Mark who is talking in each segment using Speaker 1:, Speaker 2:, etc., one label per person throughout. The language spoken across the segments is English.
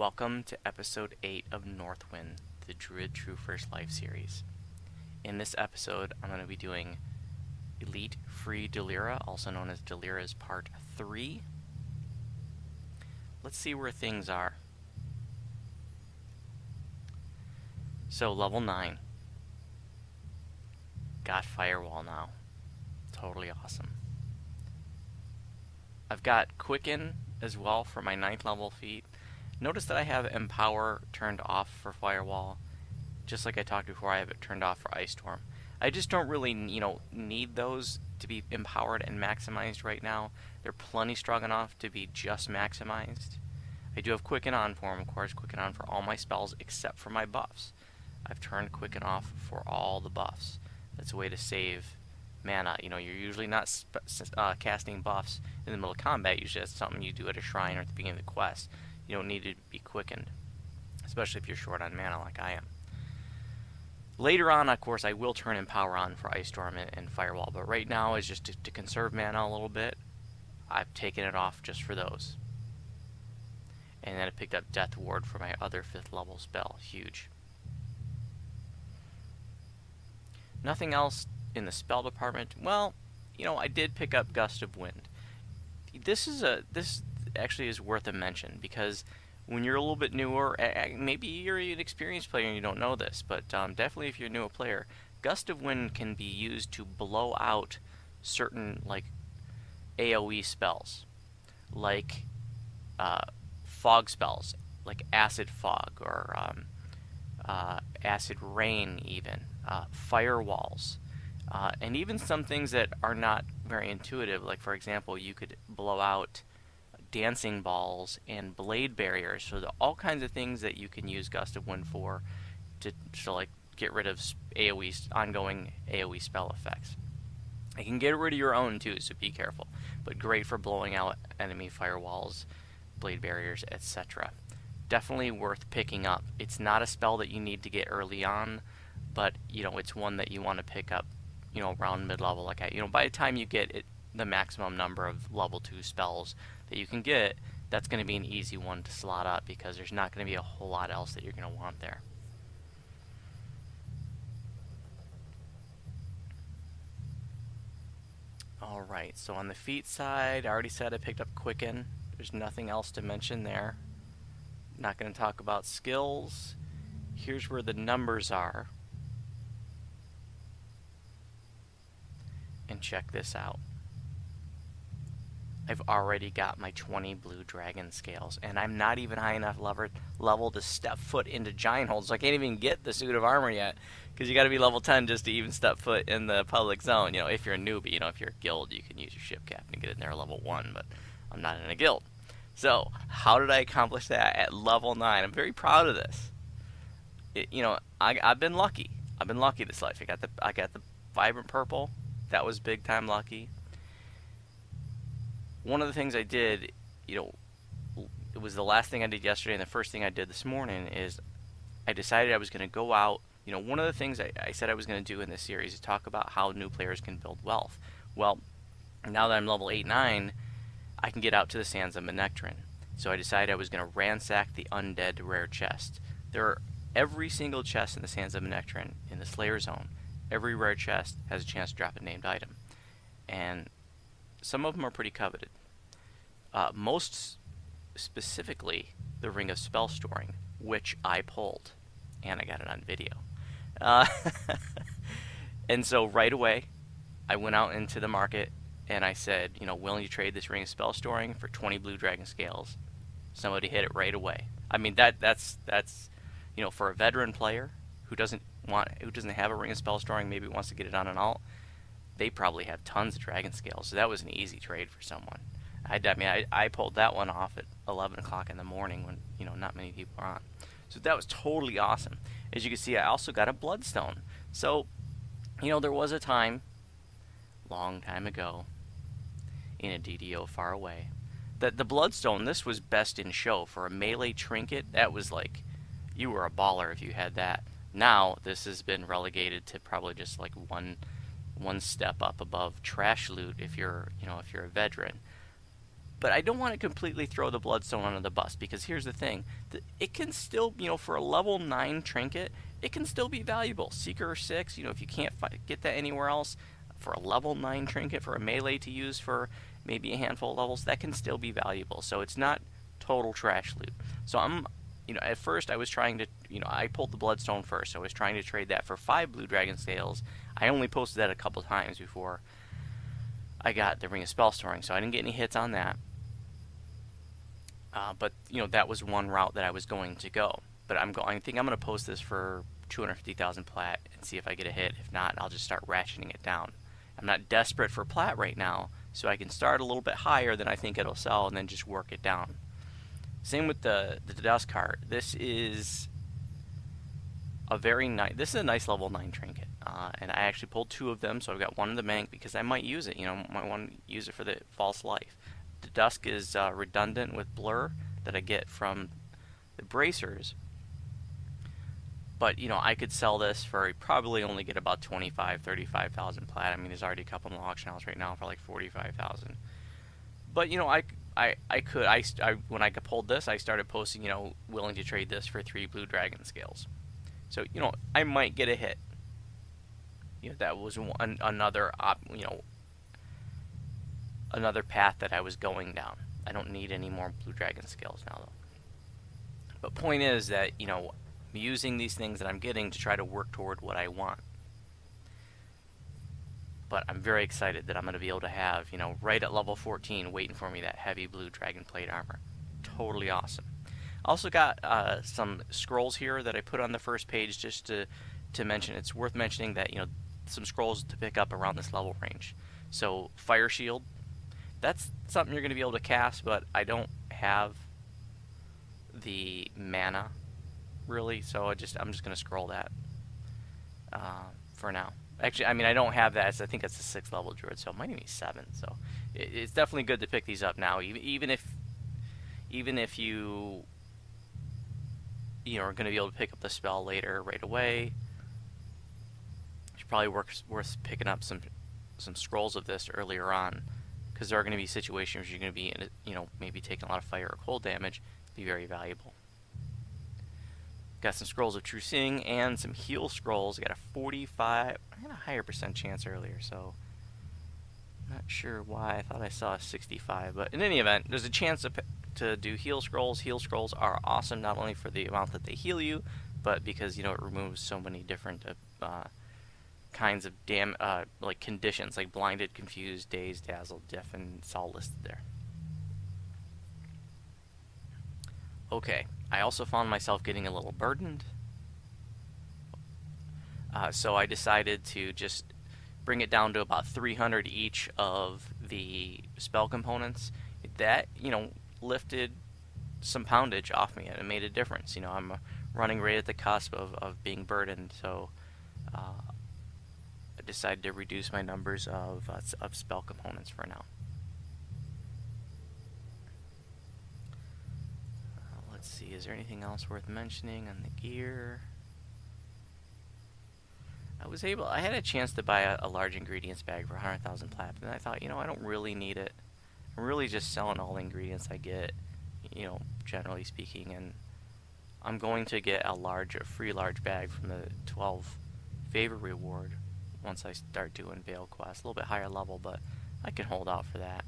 Speaker 1: Welcome to episode 8 of Northwynd, the Druid True First Life series. In this episode, I'm going to be doing Elite Free Delera, also known as Delera's Part 3. Let's see where things are. So, level 9. Got Firewall now. Totally awesome. I've got Quicken as well for my 9th level feat. Notice that I have Empower turned off for Firewall. Just like I talked before, I have it turned off for Ice Storm. I just don't really, need those to be empowered and maximized right now. They're plenty strong enough to be just maximized. I do have Quicken on for them, of course. Quicken on for all my spells except for my buffs. I've turned Quicken off for all the buffs. That's a way to save mana. You're usually not casting buffs in the middle of combat. Usually that's something you do at a shrine or at the beginning of the quest. You don't need to be quickened, especially if you're short on mana like I am. Later on, of course, I will turn Empower on for Ice Storm and Firewall, but right now is just to conserve mana a little bit. I've taken it off just for those. And then I picked up Death Ward for my other 5th level spell. Huge. Nothing else in the spell department. Well, I did pick up Gust of Wind. This actually is worth a mention because when you're a little bit newer, maybe you're an experienced player and you don't know this, but definitely if you're a newer player, Gust of Wind can be used to blow out certain AoE spells, like fog spells, like Acid Fog or Acid Rain, even firewalls, and even some things that are not very intuitive. Like for example, you could blow out dancing balls and blade barriers. So there are all kinds of things that you can use Gust of Wind for to get rid of ongoing AoE spell effects. You can get rid of your own too, so be careful. But great for blowing out enemy firewalls, blade barriers, etc. Definitely worth picking up. It's not a spell that you need to get early on, but it's one that you want to pick up, around mid-level. By the time you get it, the maximum number of level 2 spells that you can get, that's going to be an easy one to slot up because there's not going to be a whole lot else that you're going to want there. Alright, so on the feat side, I already said I picked up Quicken. There's nothing else to mention there. Not going to talk about skills. Here's where the numbers are. And check this out. I've already got my 20 blue dragon scales, and I'm not even high enough level to step foot into giant hold, so I can't even get the suit of armor yet, because you got to be level 10 just to even step foot in the public zone. If you're a newbie, if you're a guild, you can use your ship captain to get in there level 1, but I'm not in a guild. So, how did I accomplish that at level 9? I'm very proud of this. I've been lucky. I've been lucky this life. I got the vibrant purple. That was big time lucky. One of the things I did, it was the last thing I did yesterday, and the first thing I did this morning is I decided I was going to go out. One of the things I said I was going to do in this series is talk about how new players can build wealth. Well, now that I'm level 8-9, I can get out to the Sands of Manectrin. So I decided I was going to ransack the undead rare chest. Every single chest in the Sands of Manectrin in the Slayer Zone, every rare chest has a chance to drop a named item. And some of them are pretty coveted. Most specifically, the Ring of Spell Storing, which I pulled, and I got it on video. And so right away, I went out into the market and I said, willing to trade this Ring of Spell Storing for 20 blue dragon scales. Somebody hit it right away. I mean, that's for a veteran player who doesn't have a Ring of Spell Storing, maybe wants to get it on an alt. They probably have tons of dragon scales, so that was an easy trade for someone. I pulled that one off at 11 o'clock in the morning when not many people are on. So that was totally awesome. As you can see, I also got a bloodstone. So there was a time, long time ago, in a DDO far away, that the bloodstone, this was best in show for a melee trinket. That was like, you were a baller if you had that. Now this has been relegated to probably just like one step up above trash loot if you're a veteran. But I don't want to completely throw the Bloodstone under the bus, because here's the thing. It can still, for a level 9 trinket, it can still be valuable. Seeker 6, if you can't get that anywhere else, for a level 9 trinket, for a melee to use for maybe a handful of levels, that can still be valuable. So it's not total trash loot. So at first I was trying to, I pulled the Bloodstone first. So I was trying to trade that for 5 Blue Dragon Scales. I only posted that a couple times before I got the Ring of Spell Storing, so I didn't get any hits on that. But that was one route that I was going to go. But I think I'm going to post this for 250,000 plat and see if I get a hit. If not, I'll just start ratcheting it down. I'm not desperate for plat right now, so I can start a little bit higher than I think it'll sell and then just work it down. Same with the dust cart. This is a this is a nice level 9 trinket. And I actually pulled 2 of them, so I've got one in the bank because I might use it. Might want to use it for the false life. The dusk is redundant with blur that I get from the bracers. But, I could sell this for probably only get about 25, 35,000 plat. I mean, there's already a couple in the auction house right now for like 45,000. But, when I pulled this, I started posting, willing to trade this for 3 Blue Dragon Scales. So, I might get a hit. That was another path that I was going down. I don't need any more Blue Dragon Scales now, though. But point is that, I'm using these things that I'm getting to try to work toward what I want. But I'm very excited that I'm going to be able to have, right at level 14, waiting for me, that heavy blue dragon plate armor. Totally awesome. Also got some scrolls here that I put on the first page just to mention. It's worth mentioning that, some scrolls to pick up around this level range. So, Fire Shield. That's something you're going to be able to cast, but I don't have the mana, really, so I'm just going to scroll that for now. Actually, I don't have that. I think it's a 6th level druid, so it might even be 7. So it's definitely good to pick these up now, even if you are going to be able to pick up the spell later right away. It's probably worth picking up some scrolls of this earlier on, because there are going to be situations where you're going to be maybe taking a lot of fire or cold damage. Be very valuable. Got some scrolls of True Seeing and some heal scrolls. Got a 45. I had a higher % chance earlier, so not sure why. I thought I saw a 65, but in any event, there's a chance to do heal scrolls. Heal scrolls are awesome, not only for the amount that they heal you, but because it removes so many different kinds of like conditions, like blinded, confused, dazed, dazzled, deafened. It's all listed there. Okay, I also found myself getting a little burdened, so I decided to just bring it down to about 300 each of the spell components. That, lifted some poundage off me, and it made a difference. I'm running right at the cusp of being burdened, so I decided to reduce my numbers of spell components for now. Let's see, is there anything else worth mentioning on the gear? I had a chance to buy a large ingredients bag for 100,000 plat, and I thought, I don't really need it. I'm really just selling all the ingredients I get, generally speaking, and I'm going to get a free large bag from the 12 favor reward once I start doing Veil Quest. A little bit higher level, but I can hold out for that.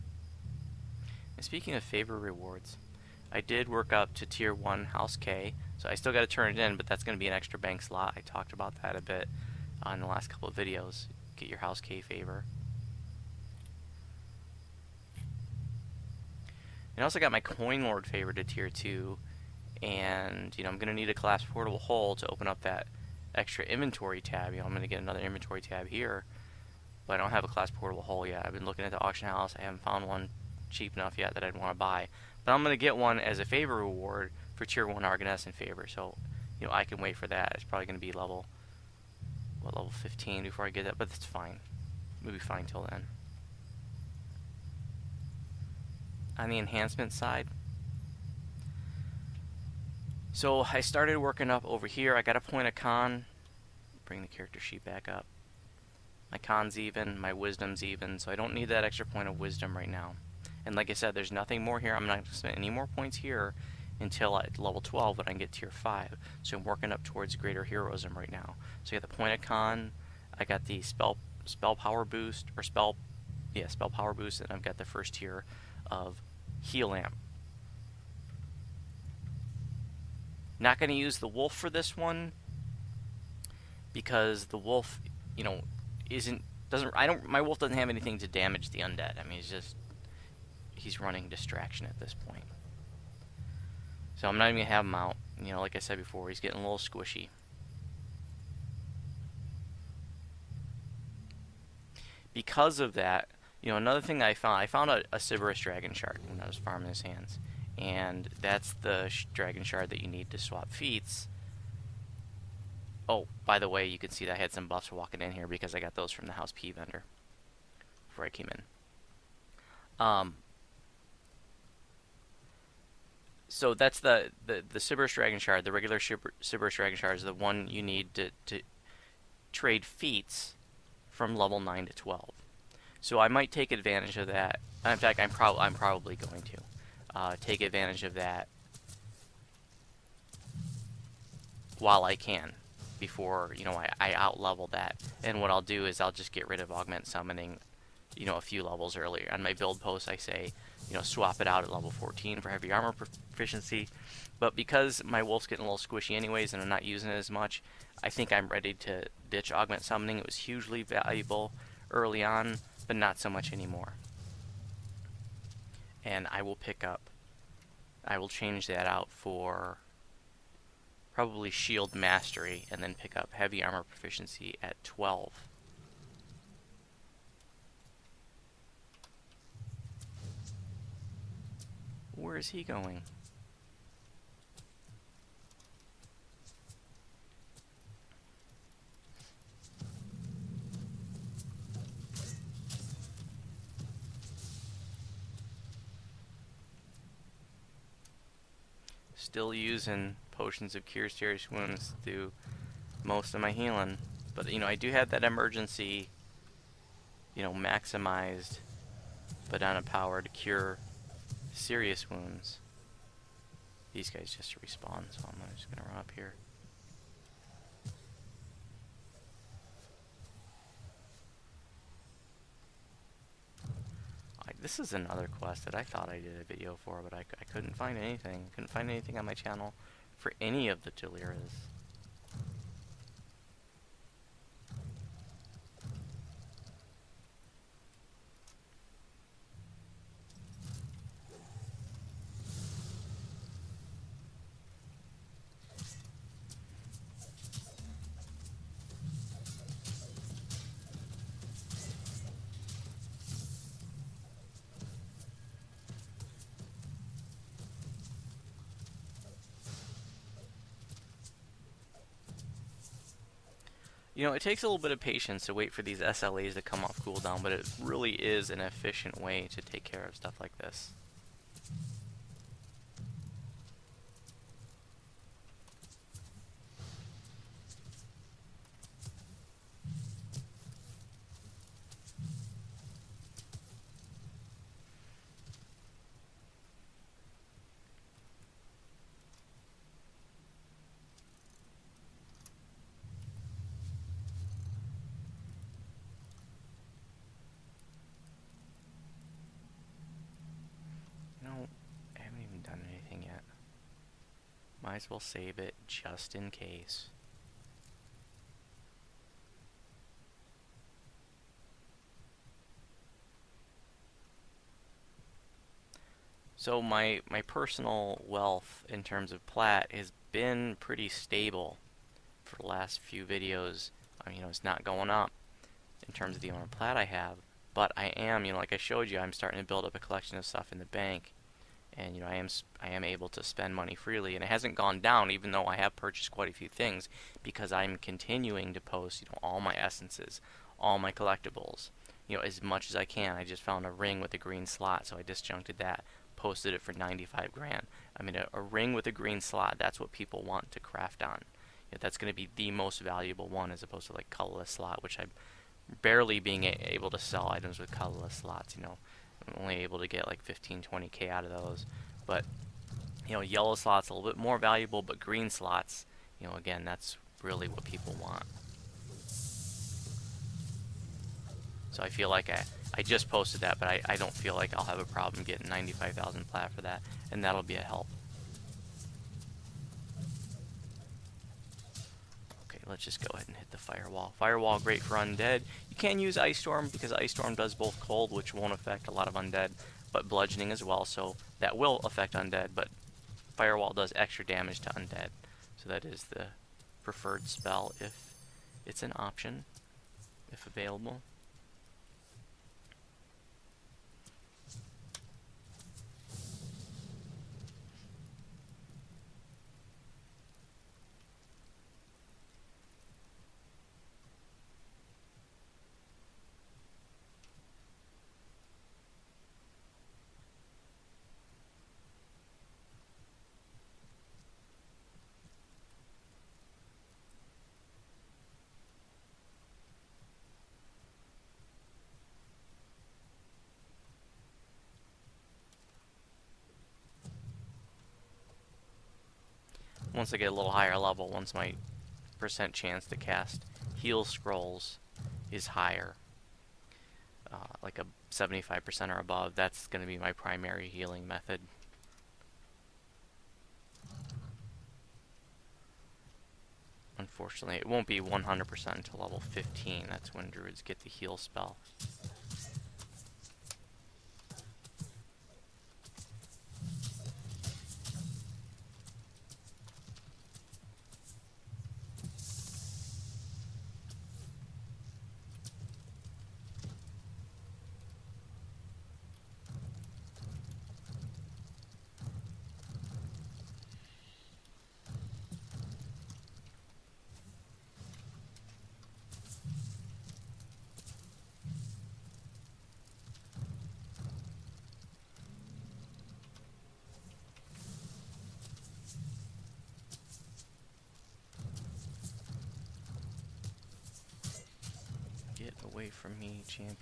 Speaker 1: And speaking of favor rewards, I did work up to tier 1 House K, so I still got to turn it in, but that's going to be an extra bank slot. I talked about that a bit in the last couple of videos. Get your House K favor. And I also got my Coin Lord favor to tier 2, and I'm going to need a collapsed portable hole to open up that extra inventory tab. I'm going to get another inventory tab here, but I don't have a collapsed portable hole yet. I've been looking at the auction house. I haven't found one cheap enough yet that I'd want to buy. But I'm going to get one as a favor reward for tier 1 Arganescent favor, so I can wait for that. It's probably going to be level 15 before I get that, but that's fine. We'll be fine till then. On the enhancement side, so I started working up over here. I got a point of con. Bring the character sheet back up. My con's even, my wisdom's even, so I don't need that extra point of wisdom right now. And like I said, there's nothing more here. I'm not going to spend any more points here until at level 12 when I can get tier 5. So I'm working up towards greater heroism right now. So I got the point of con, I got the spell power boost, or spell power boost, and I've got the first tier of heal amp. Not going to use the wolf for this one because the wolf, you know, my wolf doesn't have anything to damage the undead. I mean, he's running distraction at this point. So I'm not even going to have him out. You know, like I said before, he's getting a little squishy. Because of that, you know, another thing I found a Sybaris Dragon Shard when I was farming his hands. And that's the Dragon Shard that you need to swap feats. Oh, by the way, you can see that I had some buffs walking in here because I got those from the House P vendor before I came in. So that's the Sybaris Dragon Shard. The regular Sybaris Dragon Shard is the one you need to trade feats from level 9 to 12. So I might take advantage of that. In fact, I'm probably going to take advantage of that while I can, before, you know, I out-level that. And what I'll do is I'll just get rid of augment summoning, you know, a few levels earlier. On my build post, I say, you know, swap it out at level 14 for heavy armor proficiency. But because my wolf's getting a little squishy anyways and I'm not using it as much, I think I'm ready to ditch augment summoning. It was hugely valuable early on, but not so much anymore. And I will change that out for probably shield mastery, and then pick up heavy armor proficiency at 12. Where is he going? Still using potions of cure serious wounds to do most of my healing, but you know, I do have that emergency, you know, maximized banana power to cure serious wounds. These guys just respawn, so I'm just gonna run up here. This is another quest that I thought I did a video for, but I couldn't find anything. Couldn't find anything on my channel for any of the Deleras. You know, it takes a little bit of patience to wait for these SLAs to come off cooldown, but it really is an efficient way to take care of stuff like this. I haven't even done anything yet. Might as well save it just in case. So my personal wealth in terms of plat has been pretty stable for the last few videos. I mean, you know, it's not going up in terms of the amount of plat I have, but I am, you know, like I showed you, I'm starting to build up a collection of stuff in the bank. And you know, I am able to spend money freely, and it hasn't gone down, even though I have purchased quite a few things, because I'm continuing to post, you know, all my essences, all my collectibles, you know, as much as I can. I just found a ring with a green slot, so I disjuncted that, posted it for 95 grand. I mean, a ring with a green slot, that's what people want to craft on. You know, that's going to be the most valuable one, as opposed to like colorless slot, which I'm barely being able to sell items with colorless slots. You know, I'm only able to get like 15-20k out of those. But you know, yellow slots a little bit more valuable, but green slots, you know, again, that's really what people want. So I feel like I just posted that, but I don't feel like I'll have a problem getting 95,000 plat for that, and that'll be a help. Okay, let's just go ahead and hit the Firewall. Firewall, great for undead. You can use Ice Storm because Ice Storm does both cold, which won't affect a lot of undead, but bludgeoning as well, so that will affect undead, but Firewall does extra damage to undead. So that is the preferred spell if it's an option, if available. Once I get a little higher level, once my percent chance to cast heal scrolls is higher, like a 75% or above, that's going to be my primary healing method. Unfortunately, it won't be 100% until level 15. That's when Druids get the heal spell. Get away from me, champion.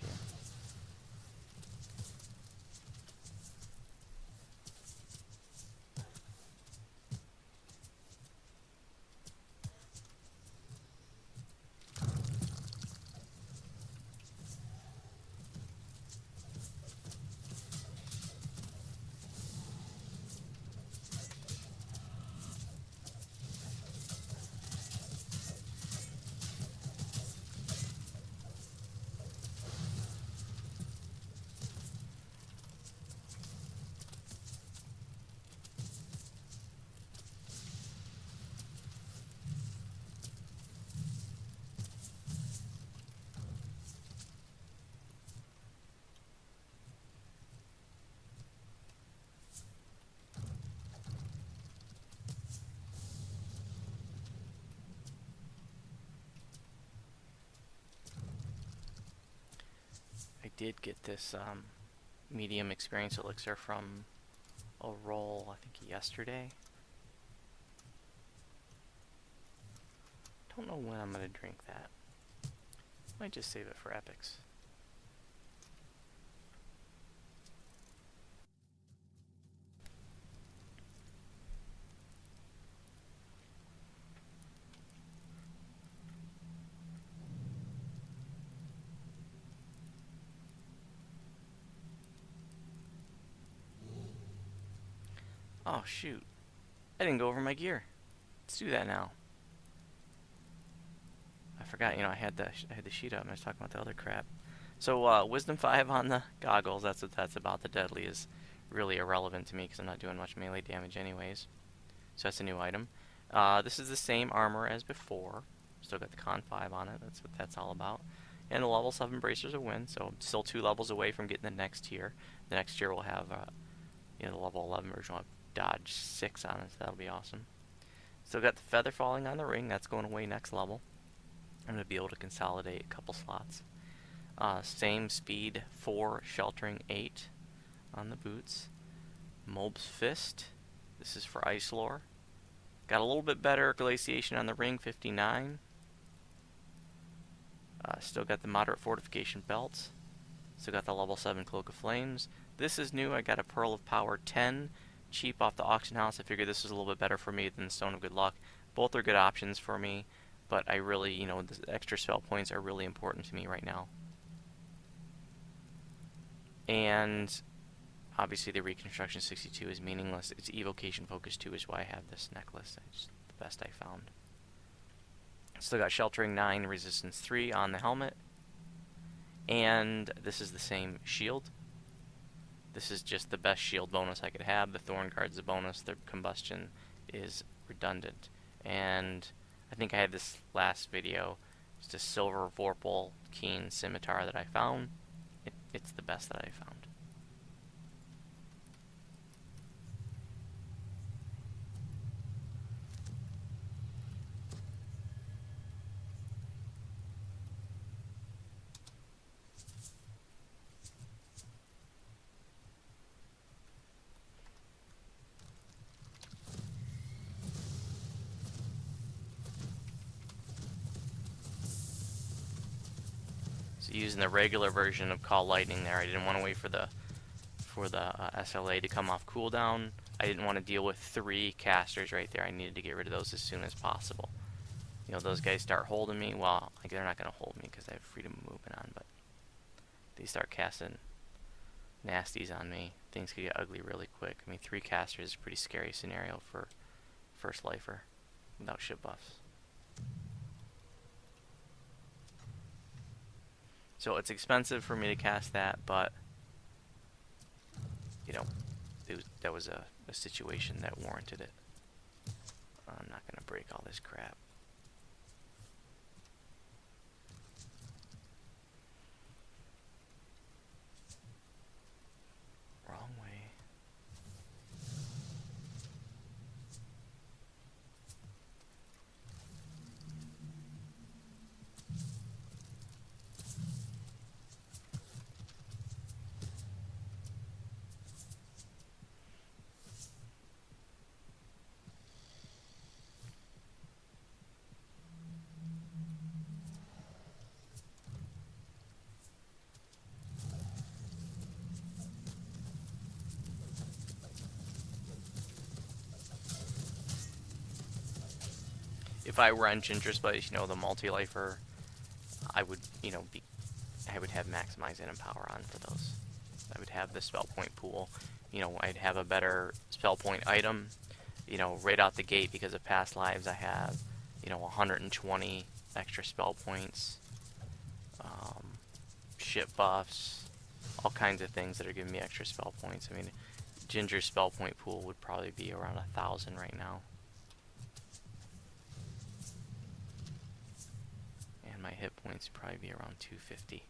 Speaker 1: I did get this medium experience elixir from a roll, I think yesterday. Don't know when I'm going to drink that. Might just save it for epics. Oh shoot, I didn't go over my gear. Let's do that now. I forgot, you know, I had the sheet up and I was talking about the other crap. So Wisdom 5 on the goggles, that's what that's about. The deadly is really irrelevant to me because I'm not doing much melee damage anyways. So that's a new item. This is the same armor as before. Still got the Con 5 on it, that's what that's all about. And the level 7 Bracers of Wind, so I'm still 2 levels away from getting the next tier. The next tier will have you know, the level 11 version will have Dodge 6 on it, so that'll be awesome. Still got the Feather Falling on the ring, that's going away next level. I'm going to be able to consolidate a couple slots. Same speed 4, sheltering 8 on the boots. Mob's Fist, this is for Ice Lore. Got a little bit better glaciation on the ring, 59. Still got the moderate fortification belts. Still got the level 7 Cloak of Flames. This is new. I got a Pearl of Power 10, cheap off the auction house. I figured this was a little bit better for me than Stone of Good Luck. Both are good options for me, but I really, the extra spell points are really important to me right now. And obviously the Reconstruction 62 is meaningless. It's evocation focus 2 is why I have this necklace. It's the best I found. Still got Sheltering 9, Resistance 3 on the helmet. And this is the same shield. This is just the best shield bonus I could have. The Thorn Guard's a bonus. The Combustion is redundant. And I think I had this last video. It's a Silver Vorpal Keen Scimitar that I found. It's the best that I found. So using the regular version of Call Lightning there, I didn't want to wait for the SLA to come off cooldown. I didn't want to deal with 3 casters right there. I needed to get rid of those as soon as possible. Those guys start holding me. Well, they're not going to hold me because I have freedom of movement on, but they start casting nasties on me. Things could get ugly really quick. 3 casters is a pretty scary scenario for first lifer without ship buffs. So it's expensive for me to cast that, but that was a situation that warranted it. I'm not gonna break all this crap. Wrong way. If I were on Ginger Spice, the multi-lifer, I would, I would have Maximize and Empower on for those. I would have the spell point pool. I'd have a better spell point item, right out the gate because of past lives. I have, 120 extra spell points, ship buffs, all kinds of things that are giving me extra spell points. Ginger's spell point pool would probably be around 1,000 right now. My hit points would probably be around 250.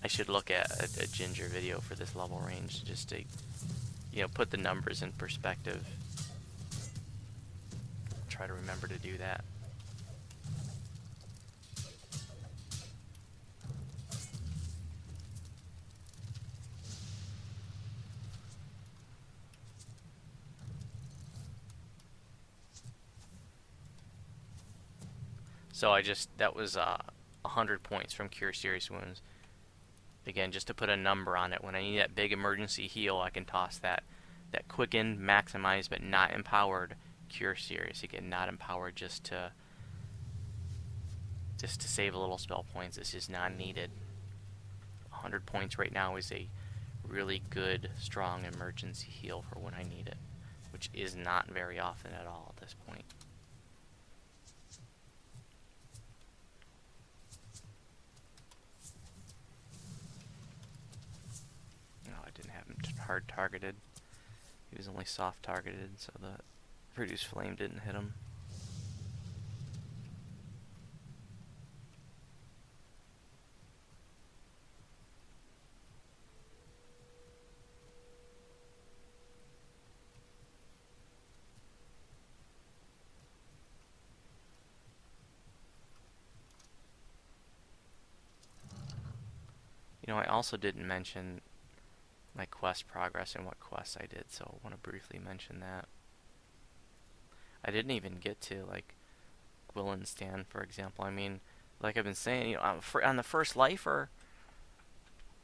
Speaker 1: I should look at a Ginger video for this level range just to, put the numbers in perspective. Try to remember to do that. So that was 100 points from Cure Serious Wounds. Again, just to put a number on it, when I need that big emergency heal, I can toss that Quicken, Maximize, but not Empowered, Cure Serious. Again, not Empowered just to save a little spell points. This is not needed. 100 points right now is a really good, strong emergency heal for when I need it, which is not very often at all at this point. Hard targeted. He was only soft targeted, so the Reduced Flame didn't hit him. I also didn't mention my quest progress and what quests I did, so I want to briefly mention that. I didn't even get to Gwilyn's Stand, for example. like I've been saying, on the first lifer,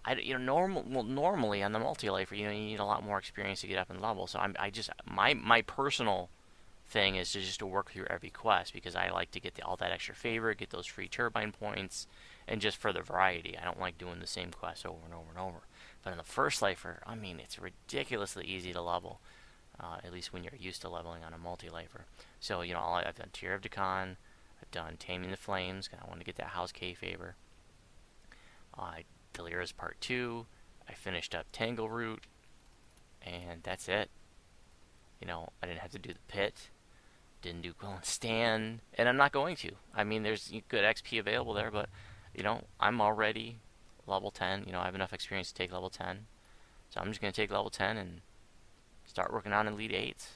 Speaker 1: normally on the multi-lifer, you need a lot more experience to get up in level. So my personal thing is to just to work through every quest because I like to get all that extra favor, get those free turbine points, and just for the variety. I don't like doing the same quest over and over and over. But in the first lifer, I mean, it's ridiculously easy to level, at least when you're used to leveling on a multi-lifer. So, I've done Tear of Decon, I've done Taming the Flames, because I want to get that House K favor. Delira's Part 2, I finished up Tangle Root, and that's it. I didn't have to do the pit, didn't do Quill and Stand, and I'm not going to. I mean, there's good XP available there, but, I'm already level 10. I have enough experience to take level 10. So I'm just going to take level 10 and start working on Elite 8s.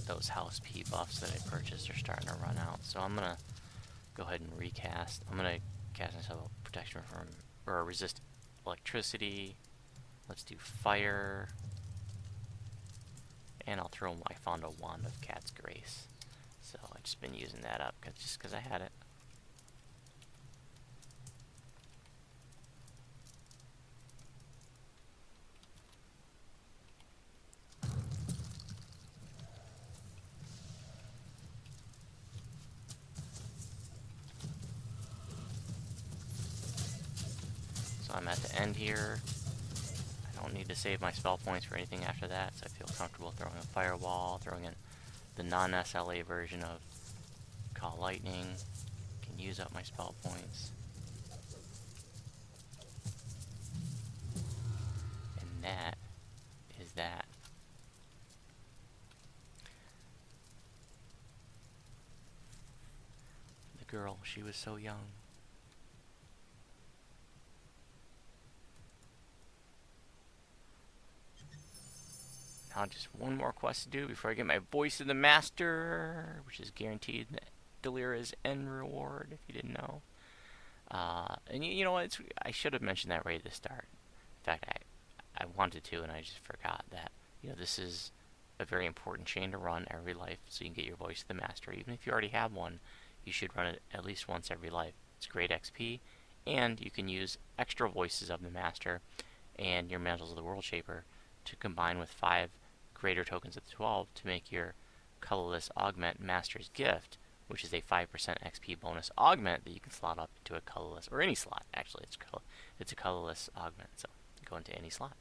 Speaker 1: Those house P buffs that I purchased are starting to run out, so I'm going to go ahead and recast. I'm going to cast myself a protection from, or resist electricity. Let's do fire. And I'll throw, I found a Wand of Cat's Grace. So I've just been using that up just because I had it. So I'm at the end here. I don't need to save my spell points for anything after that, so I feel comfortable throwing a Firewall, throwing in the non-SLA version of Call Lightning. Can use up my spell points. And that is that. The girl, she was so young. Now just one more quest to do before I get my Voice of the Master, which is guaranteed Delira's end reward, if you didn't know. And you know what? I should have mentioned that right at the start. In fact, I wanted to, and I just forgot that. This is a very important chain to run every life, so you can get your Voice of the Master. Even if you already have one, you should run it at least once every life. It's great XP, and you can use extra Voices of the Master and your Mantles of the World Shaper to combine with 5 greater tokens of 12 to make your colorless augment Master's Gift, which is a 5% XP bonus augment that you can slot up into a colorless, or any slot actually. It's a colorless augment, so go into any slot.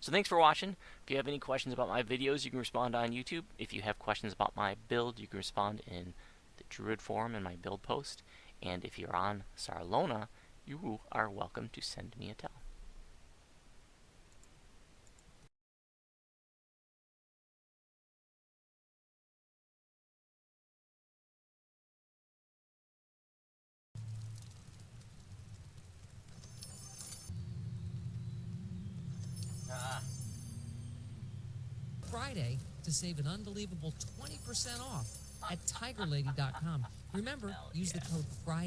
Speaker 1: So thanks for watching. If you have any questions about my videos, you can respond on YouTube. If you have questions about my build, you can respond in the Druid forum in my build post. And if you're on Sarlona, you are welcome to send me a tell.
Speaker 2: Friday to save an unbelievable 20% off at tigerlady.com. Remember, use the code FRIDAY.